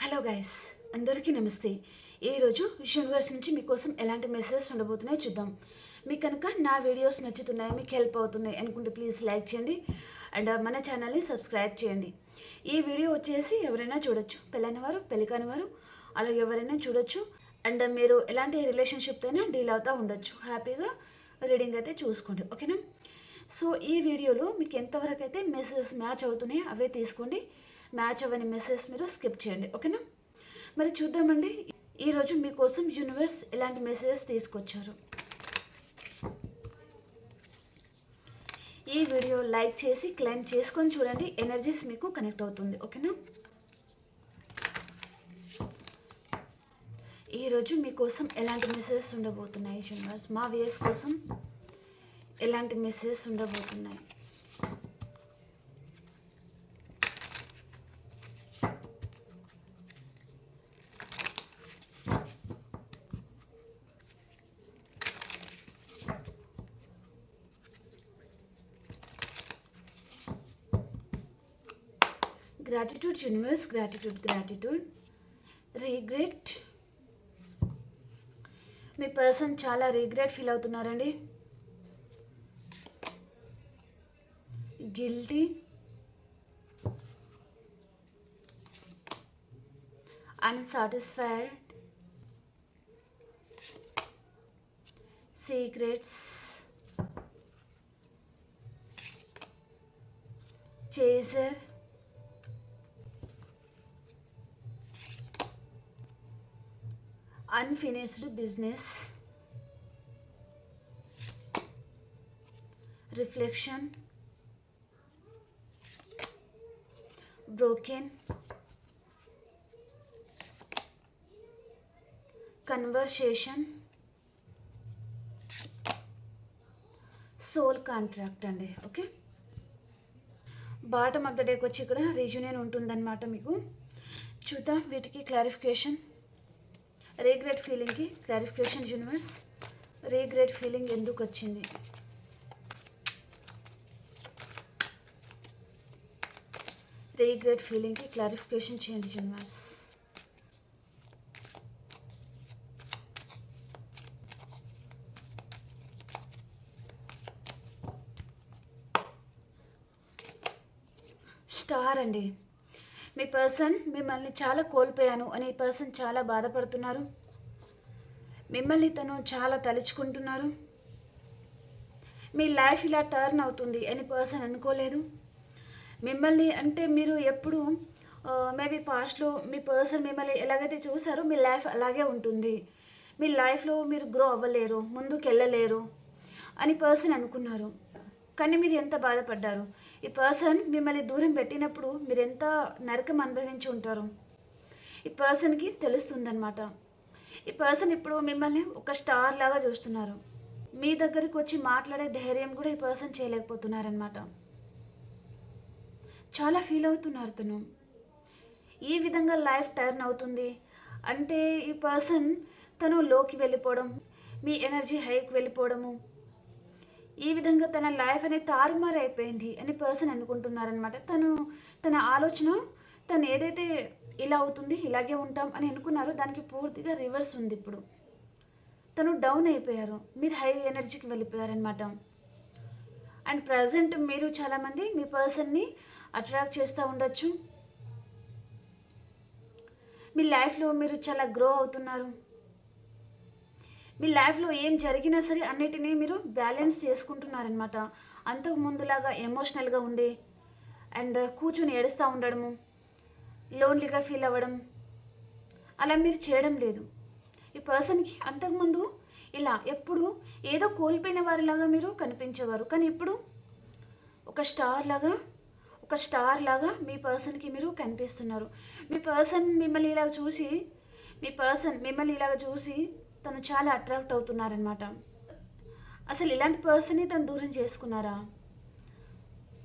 Hello guys, అందరికీ నమస్తే. ఈరోజు యూనివర్స్ నుంచి మీకోసం ఎలాంటి మెసేజెస్ ఉండబోతున్నాయో చూద్దాం. మీకు కనుక నా వీడియోస్ నచ్చుతున్నాయి, మీకు హెల్ప్ అవుతున్నాయి అనుకుంటే ప్లీజ్ లైక్ చేయండి అండ్ మన ఛానల్ని సబ్స్క్రైబ్ చేయండి. ఈ వీడియో వచ్చేసి ఎవరైనా చూడొచ్చు, పెళ్ళైన వారు, పెళ్లి కాని వారు, అలా ఎవరైనా చూడొచ్చు. అండ్ మీరు ఎలాంటి రిలేషన్షిప్తో అయినా డీల్ అవుతూ ఉండొచ్చు. హ్యాపీగా రీడింగ్ అయితే చూసుకోండి, ఓకేనా? సో ఈ వీడియోలో మీకు ఎంతవరకు అయితే మెసేజెస్ మ్యాచ్ అవుతున్నాయో అవే తీసుకోండి. మ్యాచ్ అవ్వని మెసేజ్ మీరు స్కిప్ చేయండి, ఓకేనా? మరి చూద్దామండి ఈరోజు మీకోసం యూనివర్స్ ఎలాంటి మెసేజెస్ తీసుకొచ్చారు. ఈ వీడియో లైక్ చేసి క్లైమ్ చేసుకొని చూడండి, ఎనర్జీస్ మీకు కనెక్ట్ అవుతుంది, ఓకేనా? ఈరోజు మీకోసం ఎలాంటి మెసేజెస్ ఉండబోతున్నాయి యూనివర్స్, మా వ్యూయర్స్ కోసం ఎలాంటి మెసేజెస్ ఉండబోతున్నాయి. Gratitude universe, gratitude. రీగ్రెట్. మీ పర్సన్ చాలా రీగ్రెట్ ఫీల్ అవుతున్నారండి. Guilty. Unsatisfied. Secrets. Chaser. unfinished business. Reflection. Broken. Conversation. Soul contract అండి, ఓకే? బాటమ్ ఆఫ్ ద డేకి వచ్చి ఇక్కడ రీయూనియన్ ఉంటుందన్నమాట. మీకు చూద్దాం వీటికి క్లారిఫికేషన్. రీగ్రెట్ ఫీలింగ్కి క్లారిఫికేషన్ యూనివర్స్. రీగ్రెట్ ఫీలింగ్ ఎందుకు వచ్చింది? రీగ్రెట్ ఫీలింగ్కి క్లారిఫికేషన్ చేయండి యూనివర్స్. స్టార్ అండి. మీ పర్సన్ మిమ్మల్ని చాలా కోల్పోయాను అని ఈ పర్సన్ చాలా బాధపడుతున్నారు. మిమ్మల్ని తను చాలా తలుచుకుంటున్నారు. మీ లైఫ్ ఇలా టర్న్ అవుతుంది అని పర్సన్ అనుకోలేదు. మిమ్మల్ని అంటే మీరు ఎప్పుడు మేబీ పాస్ట్లో మీ పర్సన్ మిమ్మల్ని ఎలాగైతే చూసారో మీ లైఫ్ అలాగే ఉంటుంది. మీ లైఫ్లో మీరు గ్రో అవ్వలేరు, ముందుకు వెళ్ళలేరు అని పర్సన్ అనుకున్నారు. కానీ మీరు ఎంత బాధపడ్డారు. ఈ పర్సన్ మిమ్మల్ని దూరం పెట్టినప్పుడు మీరు ఎంత నరకం అనుభవించి ఉంటారు. ఈ పర్సన్కి తెలుస్తుందన్నమాట. ఈ పర్సన్ ఇప్పుడు మిమ్మల్ని ఒక స్టార్ లాగా చూస్తున్నారు. మీ దగ్గరికి వచ్చి మాట్లాడే ధైర్యం కూడా ఈ పర్సన్ చేయలేకపోతున్నారనమాట. చాలా ఫీల్ అవుతున్నారు తను. ఈ విధంగా లైఫ్ టర్న్ అవుతుంది అంటే ఈ పర్సన్ తను లోకి వెళ్ళిపోవడం, మీ ఎనర్జీ హైకి వెళ్ళిపోవడము, ఈ విధంగా తన లైఫ్ అనేది తారుమారు అయిపోయింది అని పర్సన్ అనుకుంటున్నారనమాట. తన ఆలోచన తను ఏదైతే ఇలా అవుతుంది ఇలాగే ఉంటాం అని అనుకున్నారో దానికి పూర్తిగా రివర్స్ ఉంది. ఇప్పుడు తను డౌన్ అయిపోయారు, మీరు హై ఎనర్జీకి వెళ్ళిపోయారనమాట. అండ్ ప్రజెంట్ మీరు చాలామంది మీ పర్సన్ని అట్రాక్ట్ చేస్తూ ఉండొచ్చు. మీ లైఫ్లో మీరు చాలా గ్రో అవుతున్నారు. మీ లైఫ్లో ఏం జరిగినా సరే అన్నిటినీ మీరు బ్యాలెన్స్ చేసుకుంటున్నారనమాట. అంతకు ముందులాగా ఎమోషనల్గా ఉండి అండ్ కూర్చొని ఏడుస్తూ ఉండడము, లోన్లీగా ఫీల్ అవ్వడం అలా మీరు చేయడం లేదు. ఈ పర్సన్కి అంతకుముందు ఇలా ఎప్పుడు ఏదో కోల్పోయిన వారిలాగా మీరు కనిపించేవారు. కానీ ఇప్పుడు ఒక స్టార్ లాగా మీ పర్సన్కి మీరు కనిపిస్తున్నారు. మీ పర్సన్ మిమ్మల్ని ఇలాగ చూసి తను చాలా అట్రాక్ట్ అవుతున్నారనమాట. అసలు ఇలాంటి పర్సన్ని తను దూరం చేసుకున్నారా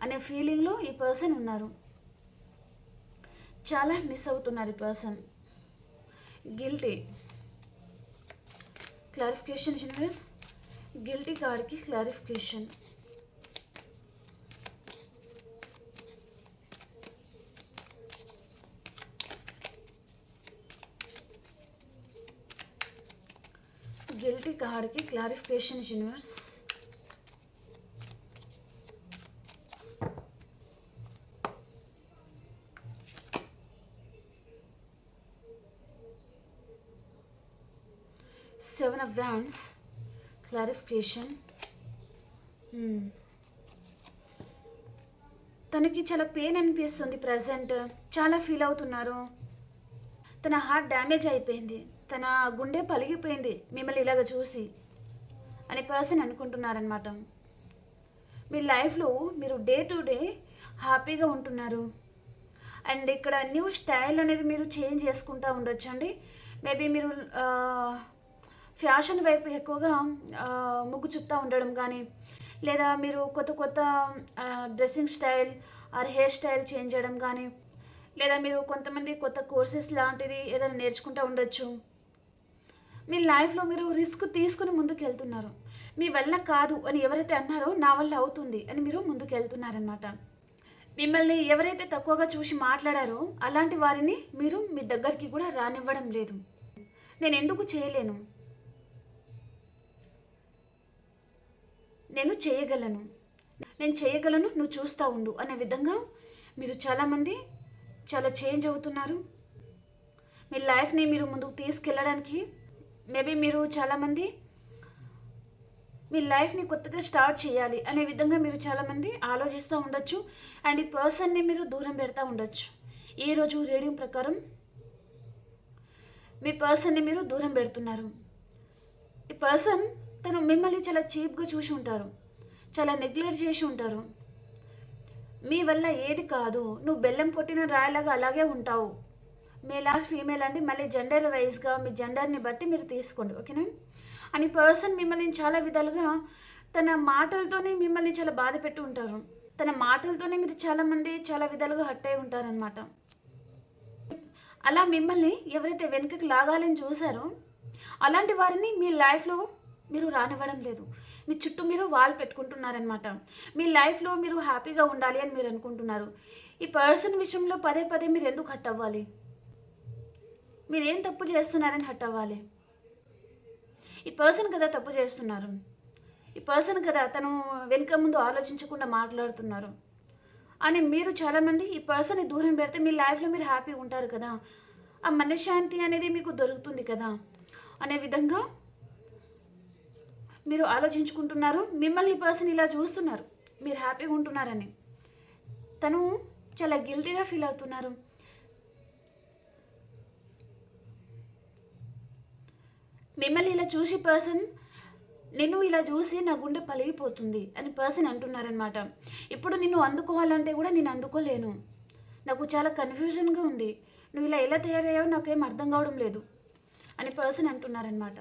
అనే ఫీలింగ్లో ఈ పర్సన్ ఉన్నారు. చాలా మిస్ అవుతున్నారు ఈ person. Guilty. Clarification universe. Guilty కార్డ్కి క్లారిఫికేషన్. గిల్టీ కార్డ్కి clarification universe. Seven of wands clarification. తనకి చాలా పెయిన్ అనిపిస్తుంది ప్రజెంట్, చాలా ఫీల్ అవుతున్నారు. తన హార్ట్ డ్యామేజ్ అయిపోయింది, తన గుండె పలిగిపోయింది మిమ్మల్ని ఇలాగ చూసి అనే పర్సన్ అనుకుంటున్నారనమాట. మీ లైఫ్లో మీరు డే టు డే హ్యాపీగా ఉంటున్నారు. అండ్ ఇక్కడ న్యూ స్టైల్ అనేది మీరు చేంజ్ చేసుకుంటూ ఉండొచ్చు అండి. మేబీ మీరు ఫ్యాషన్ వైపు ఎక్కువగా మొగ్గు చూపుతూ ఉండడం కానీ, లేదా మీరు కొత్త కొత్త dressing style or hair style change చేయడం కానీ, లేదా మీరు కొంతమంది కొత్త కోర్సెస్ లాంటిది ఏదైనా నేర్చుకుంటూ ఉండొచ్చు. మీ లైఫ్లో మీరు రిస్క్ తీసుకుని ముందుకు వెళ్తున్నారు. మీ వల్ల కాదు అని ఎవరైతే అన్నారో నా వల్ల అవుతుంది అని మీరు ముందుకు వెళ్తున్నారనమాట. మిమ్మల్ని ఎవరైతే తక్కువగా చూసి మాట్లాడారో అలాంటి వారిని మీరు మీ దగ్గరికి కూడా రానివ్వడం లేదు. నేను ఎందుకు చేయలేను, నేను చేయగలను, నేను చేయగలను, నువ్వు చూస్తూ ఉండు అనే విధంగా మీరు చాలామంది చాలా చేంజ్ అవుతున్నారు. మీ లైఫ్ని మీరు ముందుకు తీసుకెళ్ళడానికి మేబీ మీరు చాలామంది మీ లైఫ్ని కొత్తగా స్టార్ట్ చేయాలి అనే విధంగా మీరు చాలామంది ఆలోచిస్తూ ఉండొచ్చు. అండ్ ఈ పర్సన్ని మీరు దూరం పెడతా ఉండొచ్చు. ఈరోజు రీడింగ్ ప్రకారం మీ పర్సన్ని మీరు దూరం పెడుతున్నారు. ఈ పర్సన్ తను మిమ్మల్ని చాలా చీప్గా చూసి ఉంటారు, చాలా నెగ్లెక్ట్ చేసి ఉంటారు. మీ వల్ల ఏది కాదు, నువ్వు బెల్లం కొట్టిన రాయలాగా అలాగే ఉంటావు. మేల్ ఆర్ ఫీమేల్ అండి, మళ్ళీ జెండర్ వైజ్గా మీ జెండర్ని బట్టి మీరు తీసుకోండి, ఓకేనా. అని పర్సన్ మిమ్మల్ని చాలా విధాలుగా తన మాటలతోనే మిమ్మల్ని చాలా బాధ పెట్టి ఉంటారు. తన మాటలతోనే మీరు చాలామంది చాలా విధాలుగా హర్ట్ అయి ఉంటారనమాట. అలా మిమ్మల్ని ఎవరైతే వెనుకకి లాగాలని చూసారో అలాంటి వారిని మీ లైఫ్లో మీరు రానివ్వడం లేదు. మీ చుట్టూ మీరు వాల్ పెట్టుకుంటున్నారనమాట. మీ లైఫ్లో మీరు హ్యాపీగా ఉండాలి అని మీరు అనుకుంటున్నారు. ఈ పర్సన్ విషయంలో పదే పదే మీరు ఎందుకు హర్ట్ అవ్వాలి? మీరేం తప్పు చేస్తున్నారని హర్ట్ అవ్వాలి? ఈ పర్సన్ కదా తప్పు చేస్తున్నారు, ఈ పర్సన్ కదా తను వెనుక ముందు ఆలోచించకుండా మాట్లాడుతున్నారు అని మీరు చాలామంది ఈ పర్సన్ని దూరం పెడితే మీ లైఫ్లో మీరు హ్యాపీగా ఉంటారు కదా, ఆ మనశ్శాంతి అనేది మీకు దొరుకుతుంది కదా అనే విధంగా మీరు ఆలోచించుకుంటున్నారు. మిమ్మల్ని ఈ పర్సన్ ఇలా చూస్తున్నారు, మీరు హ్యాపీగా ఉంటున్నారని తను చాలా గిల్టీగా ఫీల్ అవుతున్నారు. మిమ్మల్ని ఇలా చూసి పర్సన్ నిన్ను ఇలా చూసి నా గుండె పలిగిపోతుంది అని పర్సన్ అంటున్నారనమాట. ఇప్పుడు నిన్ను అందుకోవాలంటే కూడా నేను అందుకోలేను, నాకు చాలా కన్ఫ్యూజన్గా ఉంది, నువ్వు ఇలా ఎలా తయారయ్యావో నాకేం అర్థం కావడం లేదు అని పర్సన్ అంటున్నారనమాట.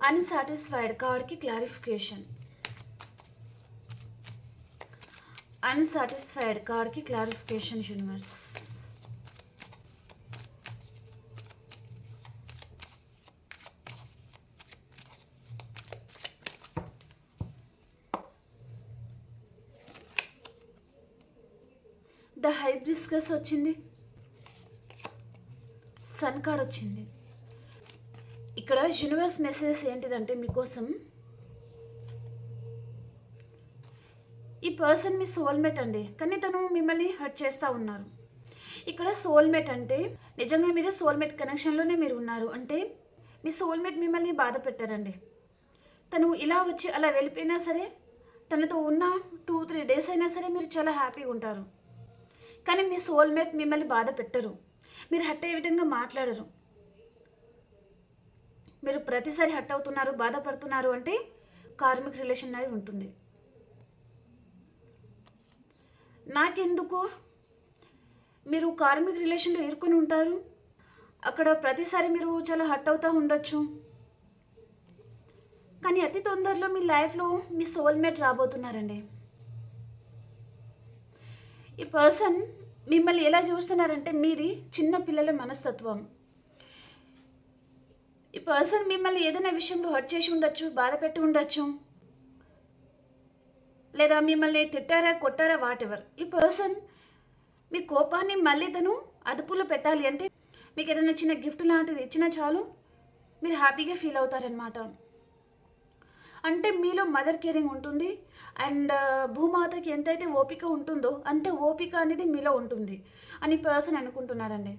అన్సాటిస్ఫైడ్ కార్డ్కి క్లారిఫికేషన్. అన్సాటిస్ఫైడ్ కార్డ్కి క్లారిఫికేషన్ యూనివర్స్. ద హైబ్రిస్కస్ వచ్చింది, సన్ కార్డ్ వచ్చింది. ఇక్కడ యూనివర్స్ మెసేజ్ ఏంటిదంటే మీకోసం ఈ పర్సన్ మీ సోల్మేట్ అండి, కానీ తను మిమ్మల్ని హర్ట్ చేస్తూ ఉన్నారు. ఇక్కడ సోల్మేట్ అంటే నిజంగా మీరు సోల్మేట్ కనెక్షన్లోనే మీరు ఉన్నారు అంటే మీ సోల్మేట్ మిమ్మల్ని బాధ పెట్టారండి. తను ఇలా వచ్చి అలా వెళ్ళిపోయినా సరే తనతో ఉన్న 2-3 డేస్ అయినా సరే మీరు చాలా హ్యాపీగా ఉంటారు. కానీ మీ సోల్మేట్ మిమ్మల్ని బాధ పెట్టరు, మీరు హర్ట్ అయ్యే విధంగా మాట్లాడరు. మీరు ప్రతిసారి హర్ట్ అవుతున్నారు, బాధపడుతున్నారు అంటే కార్మిక్ రిలేషన్ అనేది ఉంటుంది. నాకెందుకు మీరు కార్మిక్ రిలేషన్లో ఇరుకొని ఉంటారు, అక్కడ ప్రతిసారి మీరు చాలా హర్ట్ అవుతూ ఉండొచ్చు. కానీ అతి తొందరలో మీ లైఫ్లో మీ సోల్మేట్ రాబోతున్నారండి. ఈ పర్సన్ మిమ్మల్ని ఎలా చూస్తున్నారంటే మీది చిన్న పిల్లల మనస్తత్వం. ఈ పర్సన్ మిమ్మల్ని ఏదైనా విషయంలో హర్ట్ చేసి ఉండొచ్చు, బాధ పెట్టి ఉండొచ్చు, లేదా మిమ్మల్ని తిట్టారా కొట్టారా వాటెవర్. ఈ పర్సన్ మీ కోపాన్ని మళ్ళీ తను అదుపులో పెట్టాలి అంటే మీకు ఏదైనా చిన్న గిఫ్ట్ లాంటిది ఇచ్చినా చాలు మీరు హ్యాపీగా ఫీల్ అవుతారనమాట. అంటే మీలో మదర్ కేరింగ్ ఉంటుంది. అండ్ భూమాతకి ఎంతైతే ఓపిక ఉంటుందో అంతే ఓపిక అనేది మీలో ఉంటుంది అని పర్సన్ అనుకుంటున్నారండి.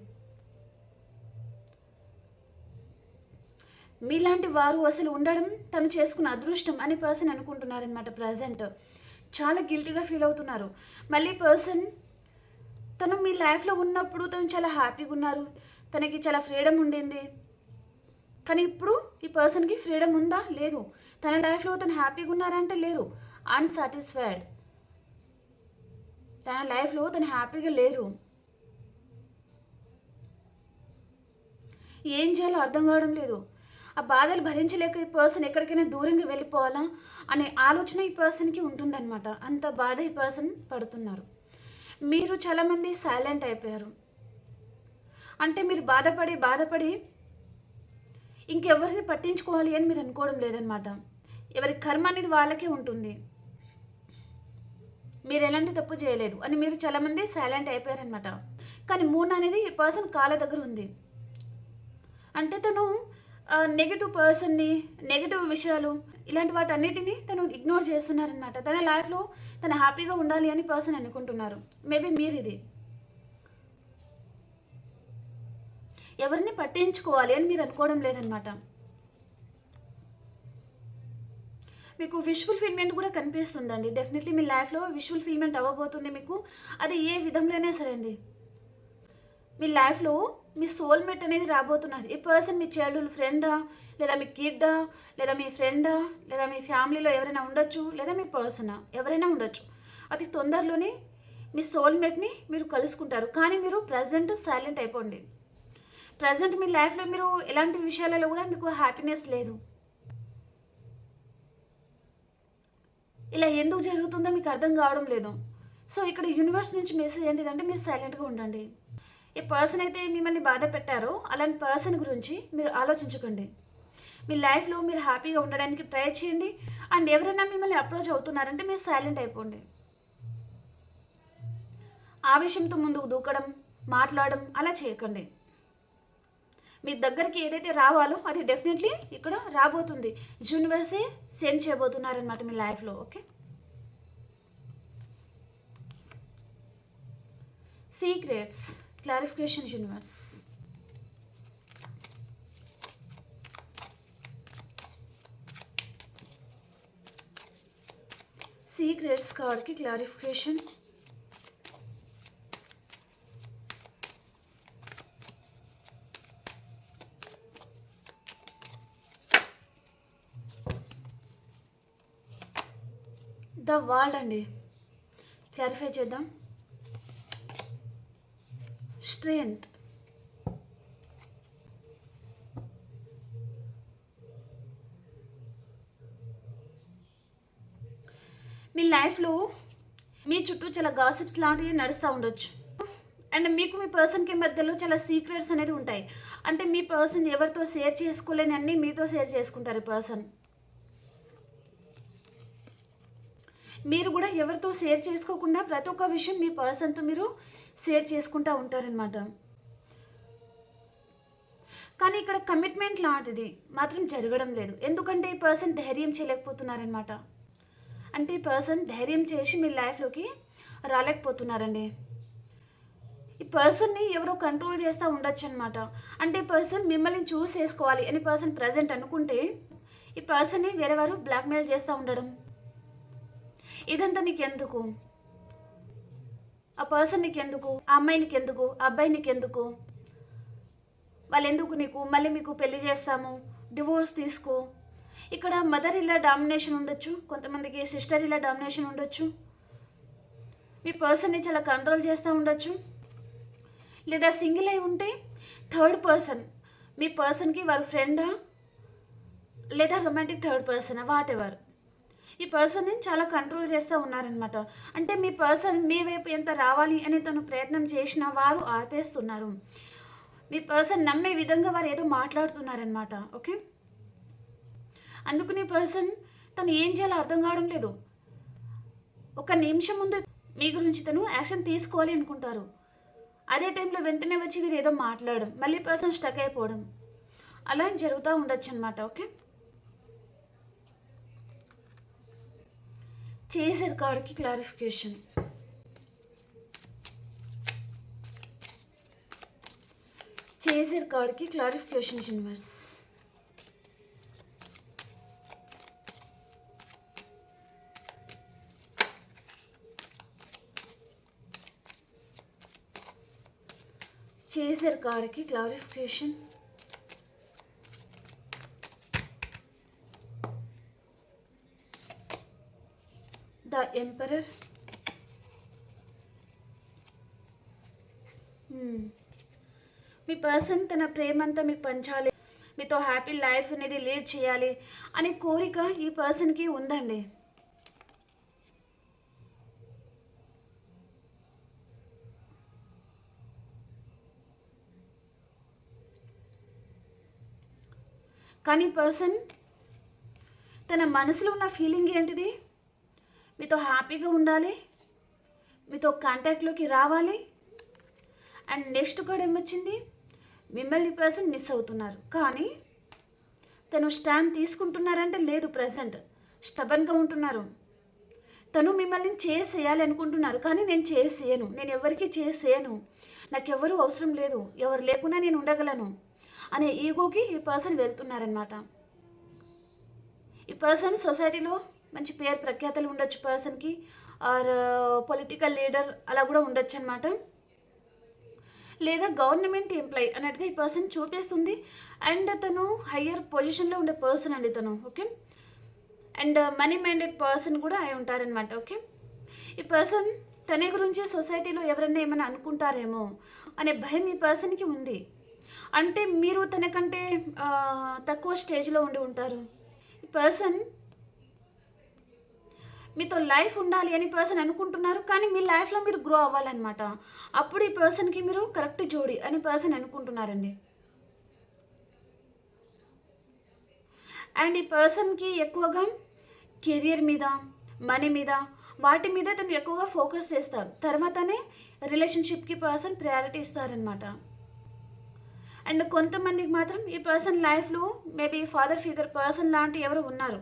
మీలాంటి వారు అసలు ఉండడం తను చేసుకున్న అదృష్టం అని పర్సన్ అనుకుంటున్నారనమాట. ప్రజెంట్ చాలా గిల్టీగా ఫీల్ అవుతున్నారు. మళ్ళీ పర్సన్ తను మీ లైఫ్లో ఉన్నప్పుడు తను చాలా హ్యాపీగా ఉన్నారు, తనకి చాలా ఫ్రీడమ్ ఉండింది. కానీ ఇప్పుడు ఈ పర్సన్కి ఫ్రీడమ్ ఉందా? లేదు. తన లైఫ్లో తను హ్యాపీగా ఉన్నారంటే లేరు, అన్సాటిస్ఫైడ్. తన లైఫ్లో తను హ్యాపీగా లేరు. ఏం చేయాలో అర్థం కావడం లేదు. ఆ బాధలు భరించలేక ఈ పర్సన్ ఎక్కడికైనా దూరంగా వెళ్ళిపోవాలా అనే ఆలోచన ఈ పర్సన్కి ఉంటుందన్నమాట. అంత బాధ ఈ పర్సన్ పడుతున్నారు. మీరు చాలామంది సైలెంట్ అయిపోయారు. అంటే మీరు బాధపడి ఇంకెవరిని పట్టించుకోవాలి అని మీరు అనుకోవడం లేదనమాట. ఎవరి కర్మ అనేది వాళ్ళకే ఉంటుంది. మీరు ఎలాంటి తప్పు చేయలేదు అని మీరు చాలామంది సైలెంట్ అయిపోయారనమాట. కానీ మూన్ అనేది ఈ పర్సన్ కాళ్ళ దగ్గర ఉంది. అంటే తను నెగిటివ్ పర్సన్ని, నెగిటివ్ విషయాలు ఇలాంటి వాటన్నిటిని తను ఇగ్నోర్ చేస్తున్నారనమాట. తన లైఫ్లో తను హ్యాపీగా ఉండాలి అని పర్సన్ అనుకుంటున్నారు. మేబీ మీరు ఇది ఎవరిని పట్టించుకోవాలి అని మీరు అనుకోవడం లేదనమాట. మీకు విష్ ఫుల్ఫిల్మెంట్ కూడా కనిపిస్తుందండి. డెఫినెట్లీ మీ లైఫ్లో విష్ ఫుల్ఫిల్మెంట్ అవ్వబోతుంది మీకు. అది ఏ విధంలో అయినా సరే అండి. మీ లైఫ్లో మీ సోల్మేట్ అనేది రాబోతున్నారు. ఈ పర్సన్ మీ చైల్డ్హుడ్ ఫ్రెండా, లేదా మీ కిడ్డా, లేదా మీ ఫ్రెండా, లేదా మీ ఫ్యామిలీలో ఎవరైనా ఉండొచ్చు, లేదా మీ పర్సనా, ఎవరైనా ఉండొచ్చు. అతి తొందరలోనే మీ సోల్మేట్ని మీరు కలుసుకుంటారు. కానీ మీరు ప్రజెంట్ సైలెంట్ అయిపోండి. ప్రజెంట్ మీ లైఫ్లో మీరు ఎలాంటి విషయాలలో కూడా మీకు హ్యాపీనెస్ లేదు. ఇలా ఎందుకు జరుగుతుందో మీకు అర్థం కావడం లేదు. సో ఇక్కడ యూనివర్స్ నుంచి మెసేజ్ ఏంటిదంటే మీరు సైలెంట్గా ఉండండి. ఏ పర్సన్ అయితే మిమ్మల్ని బాధ పెట్టారో అలాంటి పర్సన్ గురించి మీరు ఆలోచించకండి. మీ లైఫ్లో మీరు హ్యాపీగా ఉండడానికి ట్రై చేయండి. అండ్ ఎవరైనా మిమ్మల్ని అప్రోచ్ అవుతున్నారంటే మీరు సైలెంట్ అయిపోండి. ఆవేశంతో ముందుకు దూకడం, మాట్లాడడం అలా చేయకండి. మీ దగ్గరికి ఏదైతే రావాలో అది డెఫినెట్లీ ఇక్కడ రాబోతుంది. యూనివర్సే సెండ్ చేయబోతున్నారనమాట మీ లైఫ్లో. Okay, secrets clarification universe. Secrets కార్డ్కి క్లారిఫికేషన్. ద వరల్డ్ అండి. క్లారిఫై చేద్దాం. స్ట్రెంగ్త్. మీ లైఫ్లో మీ చుట్టూ చాలా గాసిప్స్ లాంటివి నడుస్తూ ఉండొచ్చు. అండ్ మీకు మీ పర్సన్కి మధ్యలో చాలా సీక్రెట్స్ అనేది ఉంటాయి. అంటే మీ పర్సన్ ఎవరితో షేర్ చేసుకోలేని అన్నీ మీతో షేర్ చేసుకుంటారు. ఈ పర్సన్ మీరు కూడా ఎవరితో షేర్ చేసుకోకుండా ప్రతి ఒక్క విషయం మీ పర్సన్తో మీరు షేర్ చేసుకుంటూ ఉంటారనమాట. కానీ ఇక్కడ కమిట్మెంట్ లాంటిది మాత్రం జరగడం లేదు. ఎందుకంటే ఈ పర్సన్ ధైర్యం చేయలేకపోతున్నారనమాట. అంటే ఈ పర్సన్ ధైర్యం చేసి మీ లైఫ్లోకి రాలేకపోతున్నారండి. ఈ పర్సన్ని ఎవరో కంట్రోల్ చేస్తూ ఉండొచ్చు అనమాట. అంటే ఈ పర్సన్ మిమ్మల్ని చూస్ చేసుకోవాలి అని పర్సన్ ప్రజెంట్ అనుకుంటే ఈ పర్సన్ని వేరేవారు బ్లాక్మెయిల్ చేస్తూ ఉండడం, ఇదంతా నీకెందుకు, ఆ పర్సన్ నీకెందుకు, ఆ అమ్మాయి నీకెందుకు, ఆ అబ్బాయి నీకెందుకు, వాళ్ళు ఎందుకు నీకు, మళ్ళీ మీకు పెళ్లి చేస్తాము, డివోర్స్ తీసుకో. ఇక్కడ మదర్ ఇలా డామినేషన్ ఉండొచ్చు, కొంతమందికి సిస్టర్ ఇలా డామినేషన్ ఉండొచ్చు. మీ పర్సన్ని చాలా కంట్రోల్ చేస్తూ ఉండొచ్చు. లేదా సింగిల్ అయి ఉంటే థర్డ్ పర్సన్ మీ పర్సన్కి వారు ఫ్రెండా లేదా romantic third persona, what ever, ఈ పర్సన్ని చాలా కంట్రోల్ చేస్తూ ఉన్నారనమాట. అంటే మీ పర్సన్ మీ వైపు ఎంత రావాలి అని తను ప్రయత్నం చేసినా వారు ఆపేస్తున్నారు. మీ పర్సన్ నమ్మే విధంగా వారు ఏదో మాట్లాడుతున్నారనమాట. ఓకే, అందుకని పర్సన్ తను ఏం చేయాలో అర్థం కావడం లేదు. ఒక నిమిషం ముందు మీ గురించి తను యాక్షన్ తీసుకోవాలి అనుకుంటారు. అదే టైంలో వెంటనే వచ్చి వీరు ఏదో మాట్లాడడం, మళ్ళీ పర్సన్ స్టక్ అయిపోవడం, అలా జరుగుతూ ఉండొచ్చు అనమాట. ఓకే, చేసర్ కార్డ్కి క్లారిఫికేషన్. చేసర్ కార్డ్కి క్లారిఫికేషన్ యూనివర్స్. చేసర్ కార్డ్కి క్లారిఫికేషన్. The emperor. మీ పర్సన్ తన ప్రేమంతా మీకు పంచాలి, మీతో హ్యాపీ లైఫ్ అనేది లీడ్ చేయాలి అనే కోరిక ఈ పర్సన్కి ఉందండి. కానీ పర్సన్ తన మనసులో ఉన్న ఫీలింగ్ ఏంటిది? మీతో హ్యాపీగా ఉండాలి, మీతో కాంటాక్ట్లోకి రావాలి. అండ్ నెక్స్ట్ కూడా ఏమొచ్చింది? మిమ్మల్ని పర్సన్ మిస్ అవుతున్నారు, కానీ తను స్టాండ్ తీసుకుంటున్నారంటే లేదు, ప్రజెంట్ స్టబన్గా ఉంటున్నారు. తను మిమ్మల్ని చేసేయాలి అనుకుంటున్నారు, కానీ నేను చేసేయను, నేను ఎవరికి చేసేయను, నాకు ఎవరు అవసరం లేదు, ఎవరు లేకున్నా నేను ఉండగలను అనే ఈగోకి ఈ పర్సన్ వెళ్తున్నారనమాట. ఈ పర్సన్ సొసైటీలో మంచి పేరు ప్రఖ్యాతలు ఉండొచ్చు పర్సన్కి, ఆర్ పొలిటికల్ లీడర్ అలా కూడా ఉండొచ్చు అనమాట, లేదా గవర్నమెంట్ ఎంప్లాయీ అన్నట్టుగా ఈ పర్సన్ చూపిస్తుంది. అండ్ తను హయ్యర్ పొజిషన్లో ఉండే పర్సన్ అండి తను. Okay, and money minded person కూడా అయి ఉంటారనమాట. ఓకే, ఈ పర్సన్ తన గురించి సొసైటీలో ఎవరైనా ఏమైనా అనుకుంటారేమో అనే భయం ఈ పర్సన్కి ఉంది. అంటే మీరు తనకంటే తక్కువ స్టేజ్లో ఉండి ఉంటారు. ఈ పర్సన్ మీతో లైఫ్ ఉండాలి అని పర్సన్ అనుకుంటున్నారు, కానీ మీ లైఫ్లో మీరు గ్రో అవ్వాలన్నమాట. అప్పుడు ఈ పర్సన్కి మీరు కరెక్ట్ జోడి అని పర్సన్ అనుకుంటున్నారండి. అండ్ ఈ పర్సన్కి ఎక్కువగా కెరియర్ మీద, మనీ మీద, వాటి మీద తను ఎక్కువగా ఫోకస్ చేస్తారు. తర్వాతనే రిలేషన్షిప్కి పర్సన్ ప్రయారిటీ ఇస్తారనమాట. అండ్ కొంతమందికి మాత్రం ఈ పర్సన్ లైఫ్లో మేబీ ఫాదర్ ఫిగర్ పర్సన్ లాంటి ఎవరు ఉన్నారు,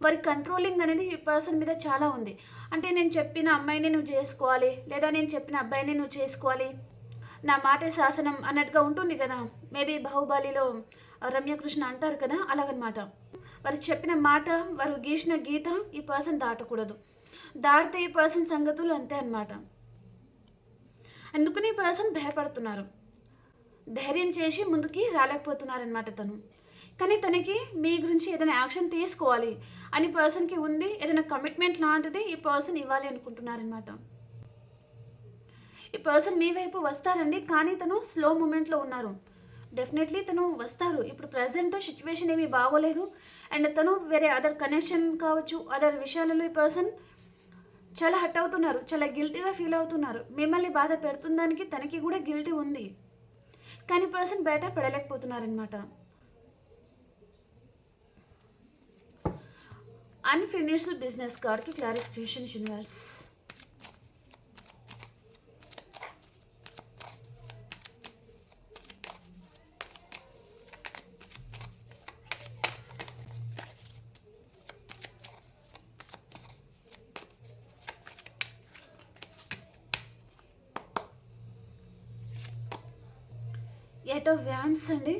వారి కంట్రోలింగ్ అనేది ఈ పర్సన్ మీద చాలా ఉంది. అంటే నేను చెప్పిన అమ్మాయిని నువ్వు చేసుకోవాలి, లేదా నేను చెప్పిన అబ్బాయిని నువ్వు చేసుకోవాలి, నా మాటే శాసనం అన్నట్టుగా ఉంటుంది కదా. మేబీ బాహుబలిలో రమ్యకృష్ణ అంటారు కదా, అలాగనమాట. వారు చెప్పిన మాట, వారు గీసిన గీత ఈ పర్సన్ దాటకూడదు. దాటితే ఈ పర్సన్ సంగతులు అంతే అనమాట. అందుకని ఈ పర్సన్ భయపడుతున్నారు, ధైర్యం చేసి ముందుకి రాలేకపోతున్నారనమాట తను. కానీ తనకి మీ గురించి ఏదైనా యాక్షన్ తీసుకోవాలి అని పర్సన్కి ఉంది, ఏదైనా కమిట్మెంట్ లాంటిది ఈ పర్సన్ ఇవ్వాలి అనుకుంటున్నారనమాట. ఈ పర్సన్ మీ వైపు వస్తారండి, కానీ తను స్లో మూమెంట్లో ఉన్నారు. డెఫినెట్లీ తను వస్తారు. ఇప్పుడు ప్రజెంట్ సిచ్యువేషన్ ఏమీ బాగోలేదు, అండ్ తను వేరే అదర్ కనెక్షన్ కావచ్చు, అదర్ విషయాలలో ఈ పర్సన్ చాలా హర్ట్ అవుతున్నారు, చాలా గిల్టీగా ఫీల్ అవుతున్నారు. మిమ్మల్ని బాధ పెడుతుందానికి తనకి కూడా గిల్టీ ఉంది, కానీ పర్సన్ బయట పడలేకపోతున్నారనమాట. అన్ఫినిష్డ్ బిజినెస్ కార్డ్కి clarification universe. Eight of wands అండి,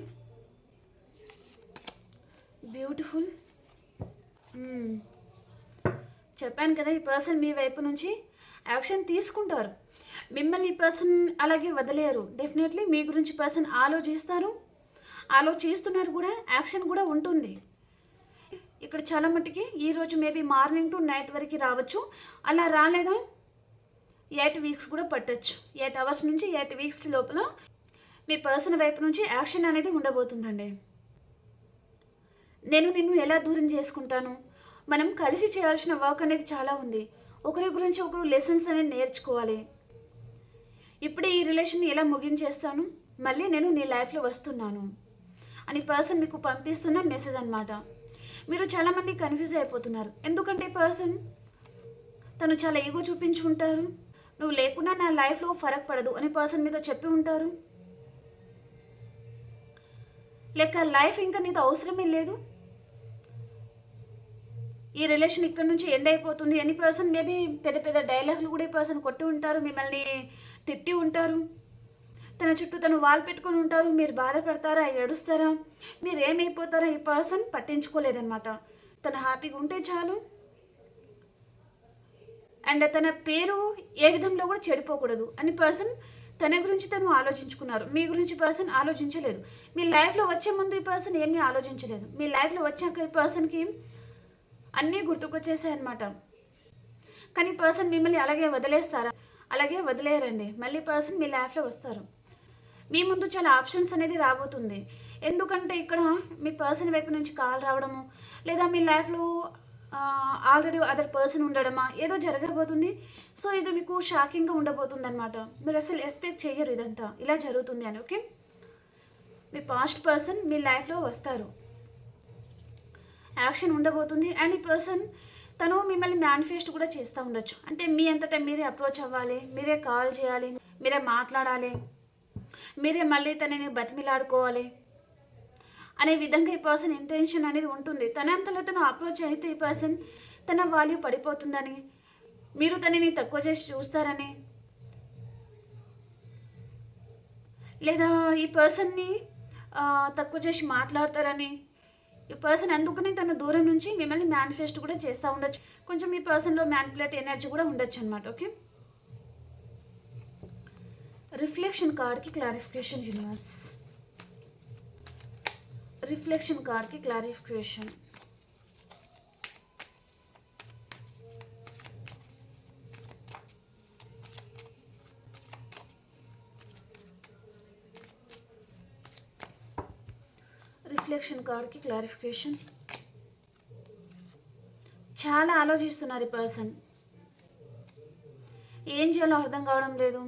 బ్యూటిఫుల్. చెప్పాను కదా, ఈ పర్సన్ మీ వైపు నుంచి యాక్షన్ తీసుకుంటారు. మిమ్మల్ని ఈ పర్సన్ అలాగే వదిలేరు. డెఫినెట్లీ మీ గురించి పర్సన్ ఆలోచిస్తున్నారు కూడా, యాక్షన్ కూడా ఉంటుంది. ఇక్కడ చాలా మట్టుకి ఈరోజు మేబీ మార్నింగ్ టు నైట్ వరకు రావచ్చు, అలా రాలేదా 8 వీక్స్ కూడా పట్టచ్చు. 8 అవర్స్ నుంచి 8 వీక్స్ లోపల మీ పర్సన్ వైపు నుంచి యాక్షన్ అనేది ఉండబోతుందండి. నేను నిన్ను ఎలా దూరం చేసుకుంటాను, మనం కలిసి చేయాల్సిన వర్క్ అనేది చాలా ఉంది. ఒకరి గురించి ఒకరు లెసన్స్ అనేది నేర్చుకోవాలి. ఇప్పుడు ఈ రిలేషన్ ఎలా ముగించేస్తాను, మళ్ళీ నేను నీ లైఫ్లో వస్తున్నాను అని పర్సన్ మీకు పంపిస్తున్న మెసేజ్ అనమాట. మీరు చాలామంది కన్ఫ్యూజ్ అయిపోతున్నారు, ఎందుకంటే పర్సన్ తను చాలా ఈగో చూపించుకుంటారు, నువ్వు లేకున్నా నా లైఫ్లో ఫరక్ పడదు అని పర్సన్ మీతో చెప్పి ఉంటారు. లేక లైఫ్ ఇంకా నీతో అవసరమే లేదు, ఈ రిలేషన్ ఇక్కడ నుంచి ఎండ్ అయిపోతుంది అని పర్సన్ మేబీ పెద్ద పెద్ద డైలాగులు కూడా ఈ పర్సన్ కొట్టి ఉంటారు, మిమ్మల్ని తిట్టి ఉంటారు, తన చుట్టూ తను వాల్ పెట్టుకుని ఉంటారు. మీరు బాధపడతారా, ఏడుస్తారా, మీరు ఏమైపోతారా ఈ పర్సన్ పట్టించుకోలేదన్నమాట. తను హ్యాపీగా ఉంటే చాలు. అండ్ తన పేరు ఏ విధంలో కూడా చెడిపోకూడదు అని పర్సన్ తన గురించి తను ఆలోచించుకున్నారు. మీ గురించి పర్సన్ ఆలోచించలేదు. మీ లైఫ్లో వచ్చే ముందు ఈ పర్సన్ ఏమీ ఆలోచించలేదు. మీ లైఫ్లో వచ్చాక ఈ పర్సన్కి అన్నీ గుర్తుకొచ్చేసాయన్నమాట. కానీ పర్సన్ మిమ్మల్ని అలాగే వదిలేస్తారా? అలాగే వదిలేయరండి. మళ్ళీ పర్సన్ మీ లైఫ్లో వస్తారు. మీ ముందు చాలా ఆప్షన్స్ అనేది రాబోతుంది. ఎందుకంటే ఇక్కడ మీ పర్సన్ వైపు నుంచి కాల్ రావడము, లేదా మీ లైఫ్లో ఆల్రెడీ అదర్ పర్సన్ ఉండడమా ఏదో జరగబోతుంది. సో ఇది మీకు షాకింగ్గా ఉండబోతుంది అనమాట. మీరు అసలు ఎక్స్పెక్ట్ చేయరు ఇదంతా ఇలా జరుగుతుంది అని. ఓకే, మీ పాస్ట్ పర్సన్ మీ లైఫ్లో వస్తారు, యాక్షన్ ఉండబోతుంది. అండ్ ఈ పర్సన్ తను మిమ్మల్ని మేనిఫెస్ట్ కూడా చేస్తూ ఉండొచ్చు. అంటే మీ అంతటా మీరే అప్రోచ్ అవ్వాలి, మీరే కాల్ చేయాలి, మీరే మాట్లాడాలి, మీరే మళ్ళీ తనని బతిమిలాడుకోవాలి అనే విధంగా ఈ పర్సన్ ఇంటెన్షన్ అనేది ఉంటుంది. తనంతలో తను అప్రోచ్ అయితే ఈ పర్సన్ తన వాల్యూ పడిపోతుందని, మీరు తనని తక్కువ చేసి చూస్తారని, లేదా ఈ పర్సన్ని తక్కువ చేసి మాట్లాడతారని ఈ పర్సన్ అందుకని తన దూరం నుంచి మిమ్మల్ని మేనిఫెస్ట్ కూడా చేస్తూ ఉండొచ్చు. కొంచెం ఈ పర్సన్లో మ్యానిపులేట్ ఎనర్జీ కూడా ఉండొచ్చు అనమాట. ఓకే, రిఫ్లెక్షన్ కార్డ్కి క్లారిఫికేషన్ యూనివర్స్. రిఫ్లెక్షన్ కార్డ్కి క్లారిఫికేషన్. రిఫ్లెక్షన్ కార్డ్కి క్లారిఫికేషన్. చాలా ఆలోచిస్తున్నారు ఈ పర్సన్. ఏం చేయాలో అర్థం కావడం లేదు.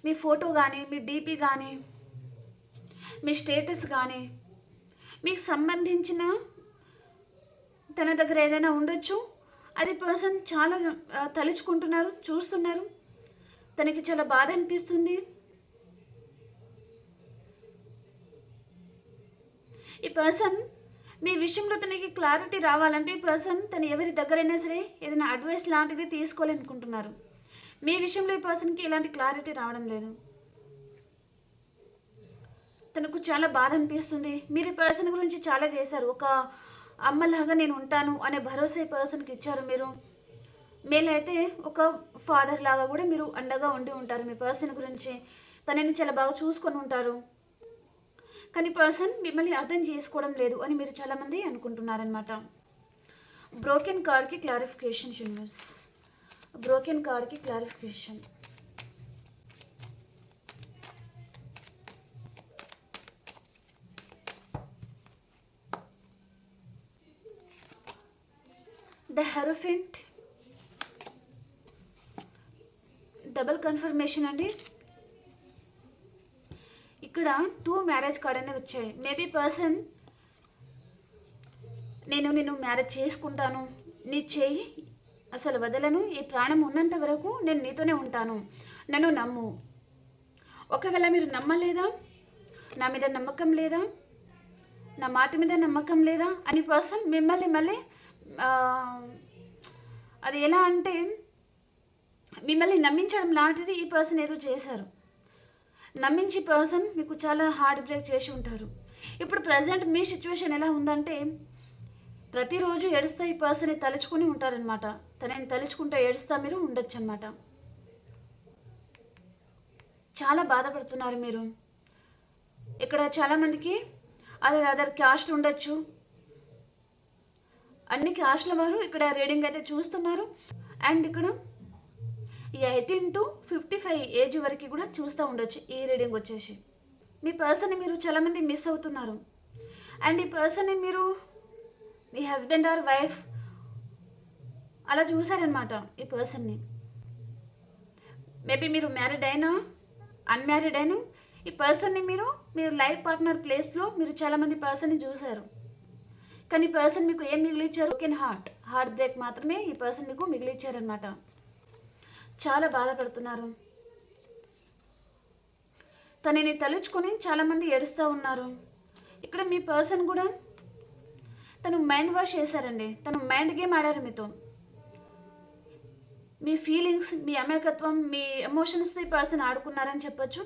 మీ ఫోటో కానీ, మీ డీపీ కానీ, మీ స్టేటస్ కానీ, మీకు సంబంధించిన తన దగ్గర ఏదైనా ఉండొచ్చు. అది పర్సన్ చాలా తలుచుకుంటున్నారు, చూస్తున్నారు. తనకి చాలా బాధ అనిపిస్తుంది. ఈ పర్సన్ మీ విషయంలో తనకి క్లారిటీ రావాలంటే ఈ పర్సన్ తను ఎవరి దగ్గరైనా సరే ఏదైనా అడ్వైస్ లాంటిది తీసుకోవాలనుకుంటున్నారు. మీ విషయంలో ఈ పర్సన్కి ఎలాంటి క్లారిటీ రావడం లేదు. తనకు చాలా బాధ అనిపిస్తుంది. మీరు ఈ పర్సన్ గురించి చాలా చేశారు. ఒక అమ్మలాగా నేను ఉంటాను అనే భరోసా ఈ పర్సన్కి ఇచ్చారు మీరు. మేలైతే ఒక ఫాదర్ లాగా కూడా మీరు అండగా ఉండి ఉంటారు. మీ పర్సన్ గురించి తనని చాలా బాగా చూసుకొని ఉంటారు. కానీ పర్సన్ మిమ్మల్ని అర్థం చేసుకోవడం లేదు అని మీరు చాలామంది అనుకుంటున్నారనమాట. బ్రోకెన్ కార్డ్కి క్లారిఫికేషన్ యూనివర్స్. బ్రోకెన్ కార్డ్కి clarification. The hierophant. Double confirmation అండి. ఇక్కడ 2 మ్యారేజ్ కార్డ్ అనేవి వచ్చాయి. మేబీ పర్సన్ నేను నిన్ను మ్యారేజ్ చేసుకుంటాను, నీ చేయి అసలు వదలను, ఈ ప్రాణం ఉన్నంత వరకు నేను నీతోనే ఉంటాను, నన్ను నమ్ము. ఒకవేళ మీరు నమ్మలేదా, నా మీద నమ్మకం లేదా, నా మాట మీద నమ్మకం లేదా అని పర్సన్ మిమ్మల్ని మళ్ళీ అది ఎలా అంటే మిమ్మల్ని నమ్మించడం లాంటిది ఈ పర్సన్ ఏదో చేశారు. నమ్మించి పర్సన్ మీకు చాలా హార్ట్ బ్రేక్ చేసి ఉంటారు. ఇప్పుడు ప్రజెంట్ మీ సిచ్యువేషన్ ఎలా ఉందంటే ప్రతిరోజు ఏడుస్తా ఈ పర్సన్ని తలుచుకొని ఉంటారనమాట. తనని తలుచుకుంటూ ఏడుస్తా మీరు ఉండొచ్చు అనమాట. చాలా బాధపడుతున్నారు మీరు. ఇక్కడ చాలామందికి అదర్ క్యాస్ట్ ఉండొచ్చు. అన్ని క్యాస్ట్ల వారు ఇక్కడ రీడింగ్ అయితే చూస్తున్నారు. అండ్ ఇక్కడ 18 to 55 ఏజ్ వరకు కూడా చూస్తూ ఉండొచ్చు ఈ రీడింగ్ వచ్చేసి. మీ పర్సన్ని మీరు చాలామంది మిస్ అవుతున్నారు. అండ్ ఈ పర్సన్ని మీరు మీ హస్బెండ్ ఆర్ వైఫ్ అలా చూసారనమాట ఈ పర్సన్ని. మేబీ మీరు మ్యారీడ్ అయినా అన్మ్యారీడ్ అయినా ఈ పర్సన్ని మీరు లైఫ్ పార్ట్నర్ ప్లేస్లో మీరు చాలామంది పర్సన్ని చూశారు. కానీ పర్సన్ మీకు ఏం మిగిలిచ్చారు? బ్రోకెన్ హార్ట్ బ్రేక్ మాత్రమే ఈ పర్సన్ మీకు మిగిలిచ్చారనమాట. చాలా బాధపడుతున్నారు. తనని తలుచుకొని చాలామంది ఏడుస్తూ ఉన్నారు. ఇక్కడ మీ పర్సన్ కూడా తను మైండ్ వాష్ చేశారండి. తను మైండ్ గేమ్ ఆడారు మీతో. మీ ఫీలింగ్స్, మీ అమాయకత్వం, మీ ఎమోషన్స్తో ఈ పర్సన్ ఆడుకున్నారని చెప్పొచ్చు.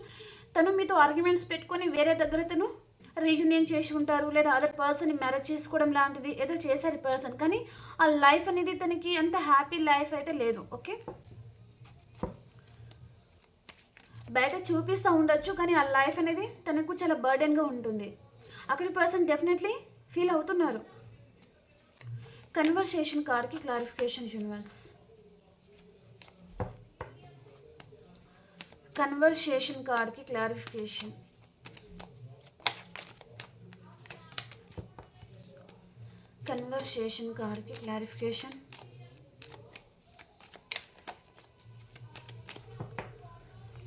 తను మీతో ఆర్గ్యుమెంట్స్ పెట్టుకొని వేరే దగ్గర తను రీయూనియన్ చేసి ఉంటారు, లేదా అదర్ పర్సన్ని మ్యారేజ్ చేసుకోవడం లాంటిది ఏదో చేశారు ఈ పర్సన్. కానీ ఆ లైఫ్ అనేది తనకి అంత హ్యాపీ లైఫ్ అయితే లేదు. ఓకే, బయట చూపిస్తూ ఉండొచ్చు, కానీ ఆ లైఫ్ అనేది తనకు చాలా బర్డెన్గా ఉంటుంది. అక్కడ పర్సన్ డెఫినెట్లీ ఫీల్ అవుతున్నారు. కన్వర్సేషన్ కార్డ్కి క్లారిఫికేషన్ యూనివర్స్. కన్వర్సేషన్ కార్డ్కి క్లారిఫికేషన్. కన్వర్సేషన్ కార్డ్కి క్లారిఫికేషన్.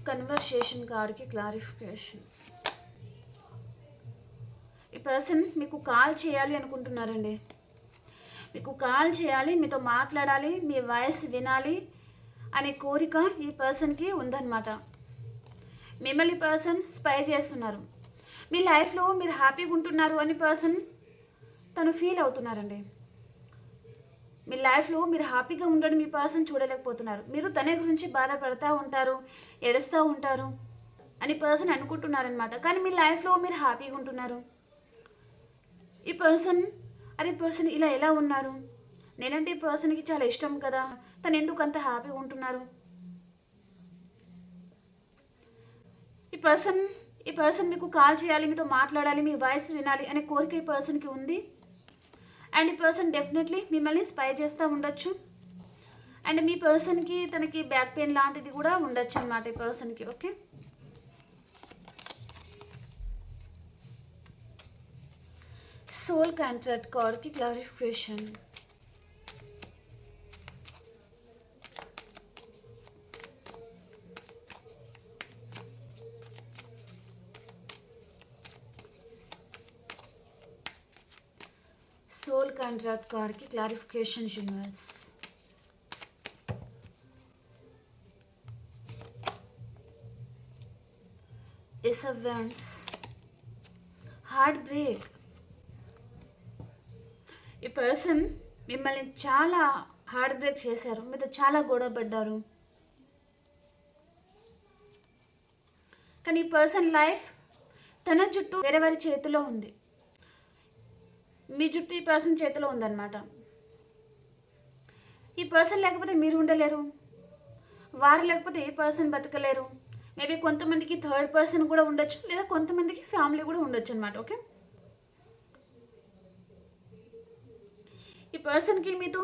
కన్వర్సేషన్ కార్డ్కి క్లారిఫికేషన్. ఈ పర్సన్ మీకు కాల్ చేయాలి అనుకుంటున్నారండి. మీకు కాల్ చేయాలి, మీతో మాట్లాడాలి, మీ వాయిస్ వినాలి అనే కోరిక ఈ పర్సన్కి ఉందన్నమాట. మిమ్మల్ని పర్సన్ స్పై చేస్తున్నారు. మీ లైఫ్లో మీరు హ్యాపీగా ఉంటున్నారు అని పర్సన్ తను ఫీల్ అవుతున్నారండి. మీ లైఫ్లో మీరు హ్యాపీగా ఉండడం మీ పర్సన్ చూడలేకపోతున్నారు. మీరు తన గురించి బాధపడుతూ ఉంటారు, ఏడుస్తూ ఉంటారు అని పర్సన్ అనుకుంటున్నారనమాట. కానీ మీ లైఫ్లో మీరు హ్యాపీగా ఉంటున్నారు. ఈ పర్సన్ అరే పర్సన్ ఇలా ఎలా ఉన్నారు, నేనంటే ఈ పర్సన్కి చాలా ఇష్టం కదా, తను ఎందుకు అంత హ్యాపీగా ఉంటున్నారు. ఈ పర్సన్ మీకు కాల్ చేయాలి, మీతో మాట్లాడాలి, మీ వాయిస్ వినాలి అనే కోరిక ఈ పర్సన్కి ఉంది. అండ్ ఈ పర్సన్ డెఫినెట్లీ మిమ్మల్ని స్పై చేస్తూ ఉండొచ్చు. అండ్ మీ పర్సన్కి తనకి బ్యాక్ పెయిన్ లాంటిది కూడా ఉండొచ్చు అన్నమాట ఈ పర్సన్కి. ఓకే, సోల్ కాంట్రాక్ట్ కార్డ్కి క్లారిఫికేషన్. సోల్ కాంట్రాక్ట్ కార్డ్కి clarification universe. Ace of wands. Heart break. ఈ పర్సన్ మిమ్మల్ని చాలా హార్ట్ బ్రేక్ చేశారు, మీతో చాలా గొడవ పడ్డారు. కానీ ఈ పర్సన్ లైఫ్ తన జుట్టు వేరే వారి చేతిలో ఉంది, మీ జుట్టు ఈ పర్సన్ చేతిలో ఉందన్నమాట. ఈ పర్సన్ లేకపోతే మీరు ఉండలేరు, వారు లేకపోతే ఏ పర్సన్ బతకలేరు. మేబీ కొంతమందికి థర్డ్ పర్సన్ కూడా ఉండొచ్చు, లేదా కొంతమందికి ఫ్యామిలీ కూడా ఉండొచ్చు అనమాట. ఓకే, ఈ పర్సన్కి మీతో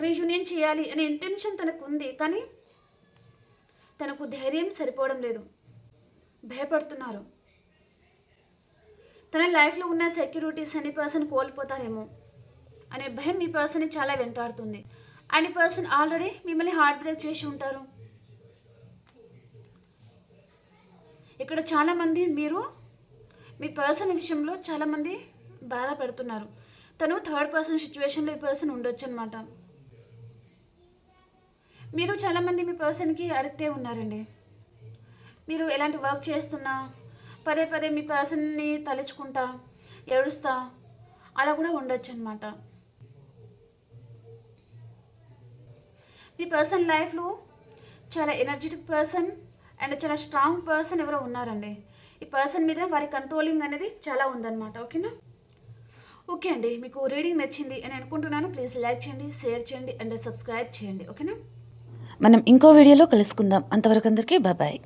రీయూనియన్ చేయాలి అనే ఇంటెన్షన్ తనకు ఉంది, కానీ తనకు ధైర్యం సరిపోవడం లేదు, భయపడుతున్నారు. తన లైఫ్లో ఉన్న సెక్యూరిటీస్ అని పర్సన్ కోల్పోతారేమో అనే భయం ఈ పర్సన్ని చాలా వెంటాడుతుంది. అండ్ ఈ పర్సన్ ఆల్రెడీ మిమ్మల్ని హార్ట్ బ్రేక్ చేసి ఉంటారు. ఇక్కడ చాలామంది మీరు మీ పర్సన్ విషయంలో చాలామంది బాధపడుతున్నారు. తను థర్డ్ పర్సన్ సిచ్యువేషన్లో ఈ పర్సన్ ఉండొచ్చు అనమాట. మీరు చాలామంది మీ పర్సన్కి అడిక్ట్ అయి ఉన్నారండి. మీరు ఎలాంటి వర్క్ చేస్తున్నా పదే పదే మీ పర్సన్ని తలుచుకుంటా ఏడుస్తా అలా కూడా ఉండొచ్చు అనమాట. మీ పర్సన్ లైఫ్లో చాలా ఎనర్జెటిక్ పర్సన్ అండ్ చాలా స్ట్రాంగ్ పర్సన్ ఎవరో ఉన్నారండి. ఈ పర్సన్ మీద వారి కంట్రోలింగ్ అనేది చాలా ఉందన్నమాట. ఓకేనా? ఓకే అండి, మీకు రీడింగ్ నచ్చింది అని అనుకుంటున్నాను. ప్లీజ్ లైక్ చేయండి, షేర్ చేయండి అండ్ సబ్స్క్రైబ్ చేయండి. ఓకేనా? మనం ఇంకో వీడియోలో కలుసుకుందాం. అంతవరకు అందరికీ బాయ్.